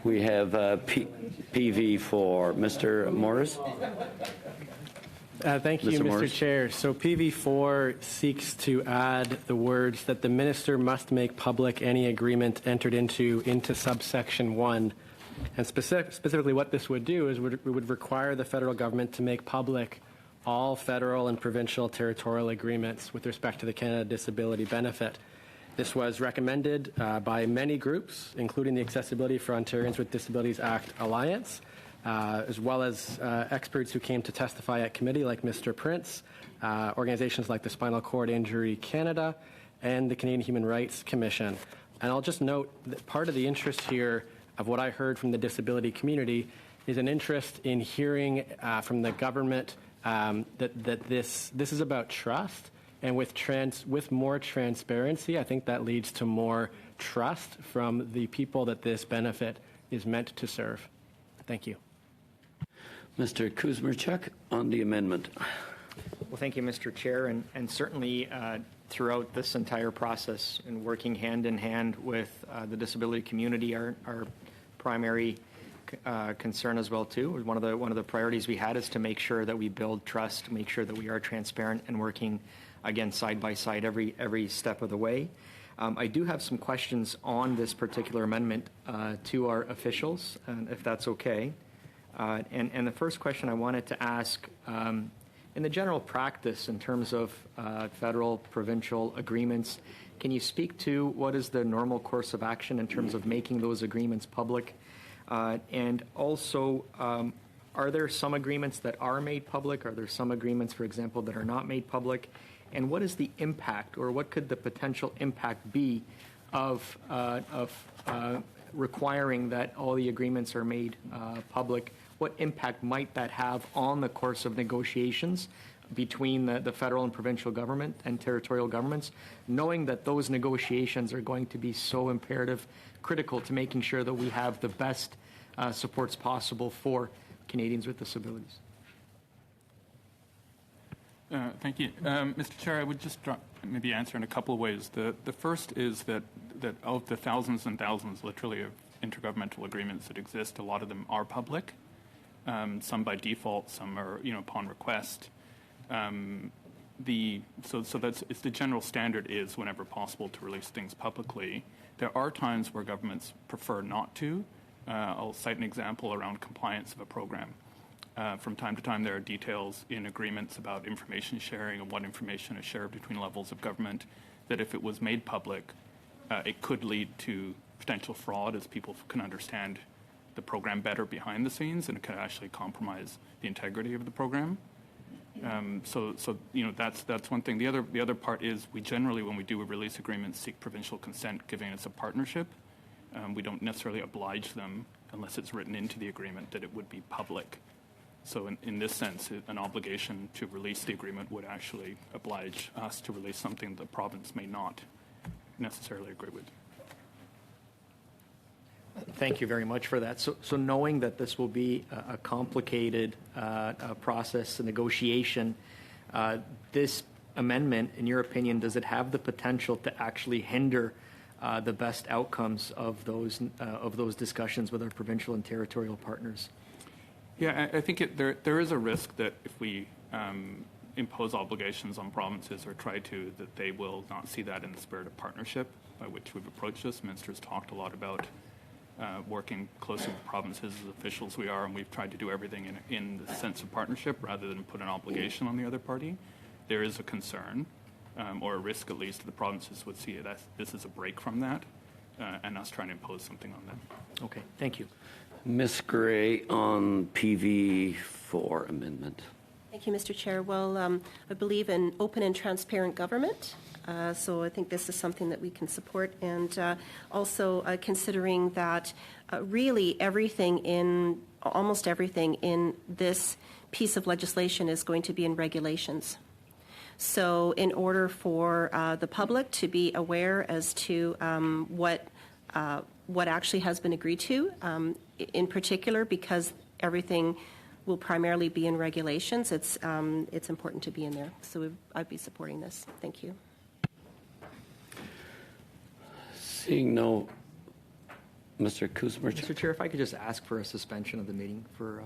We have PV for Mr. Morrice. Thank you, Mr. Chair. So PV4 seeks to add the words that the minister must make public any agreement entered into subsection 1. And specifically what this would do is it would require the federal government to make public all federal and provincial territorial agreements with respect to the Canada Disability Benefit. This was recommended by many groups, including the Accessibility for Ontarians with Disabilities Act Alliance, as well as experts who came to testify at committee like Mr. Prince, organizations like the Spinal Cord Injury Canada, and the Canadian Human Rights Commission. And I'll just note that part of the interest here of what I heard from the disability community is an interest in hearing from the government that this is about trust. And with more transparency, I think that leads to more trust from the people that this benefit is meant to serve. Thank you. Mr. Kuzmarchuk on the amendment. Well, thank you, Mr. Chair, and certainly throughout this entire process and working hand in hand with the disability community, our primary concern as well too. One of the priorities we had is to make sure that we build trust, make sure that we are transparent and working again side by side every step of the way. I do have some questions on this particular amendment to our officials, if that's okay. And the first question I wanted to ask, in the general practice in terms of federal, provincial agreements, can you speak to what is the normal course of action in terms of making those agreements public? And also, are there some agreements that are made public? Are there some agreements, for example, that are not made public? And what is the impact, or what could the potential impact be of requiring that all the agreements are made public? What impact might that have on the course of negotiations between the federal and provincial government and territorial governments, knowing that those negotiations are going to be so imperative, critical to making sure that we have the best supports possible for Canadians with disabilities? Thank you. Mr. Chair, I would just maybe answer in a couple of ways. The first is that of the thousands and thousands, literally, of intergovernmental agreements that exist, a lot of them are public. Some by default, some are, upon request. So that's the general standard is whenever possible to release things publicly. There are times where governments prefer not to. I'll cite an example around compliance of a program. From time to time, there are details in agreements about information sharing and what information is shared between levels of government that if it was made public, it could lead to potential fraud as people can understand the program better behind the scenes, and it could actually compromise the integrity of the program. So that's one thing. The other part is we generally, when we do a release agreement, seek provincial consent, giving us a partnership. We don't necessarily oblige them unless it's written into the agreement that it would be public. So in this sense, an obligation to release the agreement would actually oblige us to release something the province may not necessarily agree with. Thank you very much for that. So knowing that this will be a complicated process, a negotiation, this amendment, in your opinion, does it have the potential to actually hinder the best outcomes of those discussions with our provincial and territorial partners? Yeah, I think there is a risk that if we impose obligations on provinces or try to, that they will not see that in the spirit of partnership by which we've approached this. Minister's talked a lot about working closely with provinces as officials we are, and we've tried to do everything in the sense of partnership rather than put an obligation on the other party. There is a concern, or a risk at least, that the provinces would see that this is a break from that, and us trying to impose something on them. Okay, thank you. Ms. Gray on PV4 amendment. Thank you, Mr. Chair. Well, I believe in open and transparent government, so I think this is something that we can support, and also considering that really almost everything in this piece of legislation is going to be in regulations. So in order for the public to be aware as to what actually has been agreed to, in particular, because everything will primarily be in regulations, it's important to be in there. So I'd be supporting this. Thank you. Seeing no Mr. Kuzma? Mr. Chair, if I could just ask for a suspension of the meeting for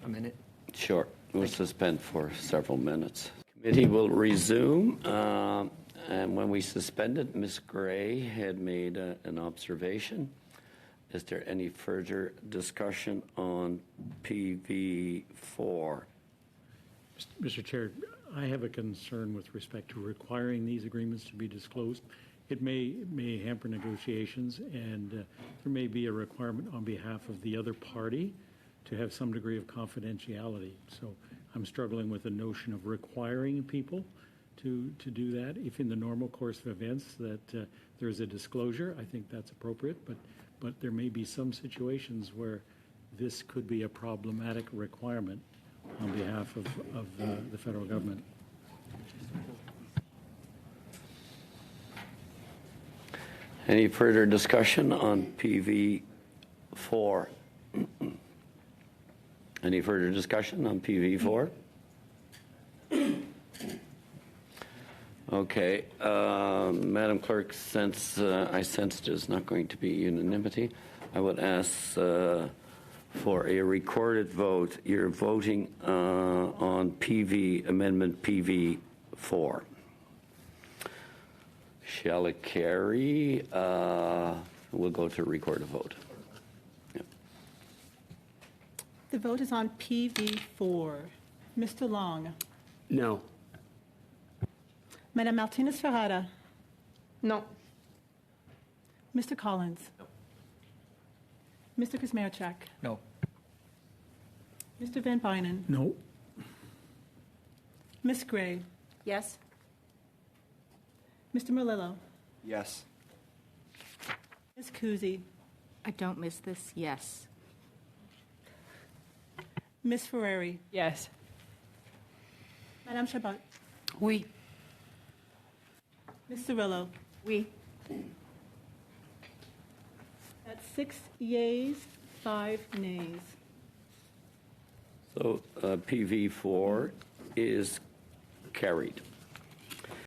a minute. Sure. We'll suspend for several minutes. Committee will resume. And when we suspended, Ms. Gray had made an observation. Is there any further discussion on PV4? Mr. Chair, I have a concern with respect to requiring these agreements to be disclosed. It may hamper negotiations, and there may be a requirement on behalf of the other party to have some degree of confidentiality. So I'm struggling with the notion of requiring people to do that. If in the normal course of events that there's a disclosure, I think that's appropriate, but there may be some situations where this could be a problematic requirement on behalf of the federal government. Any further discussion on PV4? Any further discussion on PV4? Okay. Madam Clerk, since I sensed there's not going to be unanimity, I would ask for a recorded vote. You're voting on Amendment PV4. Shall it carry? We'll go to record a vote. Yeah. The vote is on PV4. Mr. Long. No. Madame Martinez-Ferrara. No. Mr. Collins. No. Mr. Kuzmarchak. No. Mr. Van Bynen. No. Ms. Gray. Yes? Mr. Melillo. Yes. Ms. Kuzi. I don't miss this. Yes. Ms. Ferrari. Yes. Madame Chabot. Oui. Ms. Cirillo. Oui. That's 6 yeas, 5 nays. So PV4 is carried.